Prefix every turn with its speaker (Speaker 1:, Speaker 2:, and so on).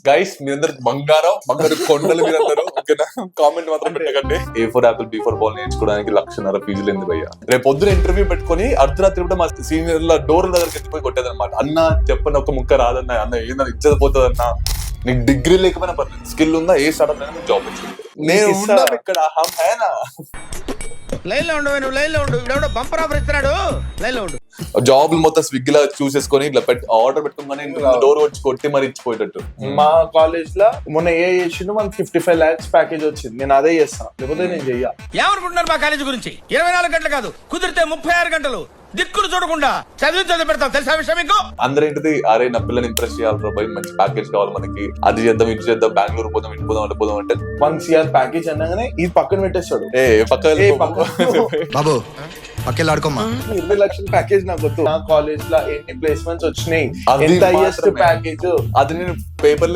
Speaker 1: Guys మీరందరూ బంగారం కొండలు మీరందరూ ఓకేనా? కామెంట్ మాత్రం పెట్టకండి. A4 యాపిల్ B4 బాల్ నేర్చుకోవడానికి 1,00,000 ఫీజులు ఎందుకు అయ్యా? రేపు పొద్దున ఇంటర్వ్యూ పెట్టుకుని అర్ధరాత్రి కూడా మా సీనియర్ల డోర్ దగ్గరికి ఎత్తిపోయి కొట్టేదన్నమాట. అన్న చెప్పని ఒక ముక్క రాదన్న, అన్న ఏదన్నా ఇచ్చేది పోతుంది అన్న, నీకు డిగ్రీ లేకపోయినా పర్లేదు, స్కిల్ ఉందా, ఏ స్టార్ట్అప్ అయినా జాబ్ వచ్చింది. నేను ఉన్నాను ఇక్కడ, హమ్ హేనా.
Speaker 2: లైన్ లో ఉండు, నువ్వు లైన్ లో ఉండు. ఇవిడెవడో బంపర్ ఆఫర్ ఇస్తున్నాడు, లైన్ లో ఉండు.
Speaker 1: జాబ్లు మొత్తం స్విగ్గీలో చూసేసుకొని ఇట్లా ఆర్డర్ పెట్టుకోగానే డోర్ వచ్చి కొట్టి మరి ఇచ్చిపోయేటట్టు.
Speaker 3: మా కాలేజ్ లో మొన్న ఏ చేసిండు, మనకి 55 lakhs ప్యాకేజ్ వచ్చింది. నేను అదే చేస్తాను, లేకపోతే నేను చెయ్యా.
Speaker 2: ఏమనుకుంటున్నారు మా కాలేజీ గురించి? 24 గంటలు కాదు, కుదిరితే 36 గంటలు దిక్కులు చూడకుండా చదివి పెడతాం, తెలుసా విషయం మీకు?
Speaker 1: అందరేంటిది, అరే నా పిల్లని ఇంప్రెస్ చేయాలి బాయ్, మంచి ప్యాకేజ్ కావాలి మనకి, అది చేద్దాం ఇది చేద్దాం, బెంగళూరు పోదాం ఇటు పోదాం అటు పోదాం అంటే
Speaker 3: 1 CR ప్యాకేజ్ అనగానే ఇది పక్కన పెట్టేస్తాడు.
Speaker 4: బాబు పక్కెళ్ళి ఆడుకోమ్మా.
Speaker 3: 20 లక్షల ప్యాకేజ్ నాకు వద్దు. నా కాలేజ్ లో ఎన్ని ప్లేస్మెంట్స్ వచ్చినాయి,
Speaker 1: అది
Speaker 3: ఎంత హైయెస్ట్
Speaker 1: మాత్రమే.
Speaker 3: ప్యాకేజ్
Speaker 1: అది నేను పేపర్ లో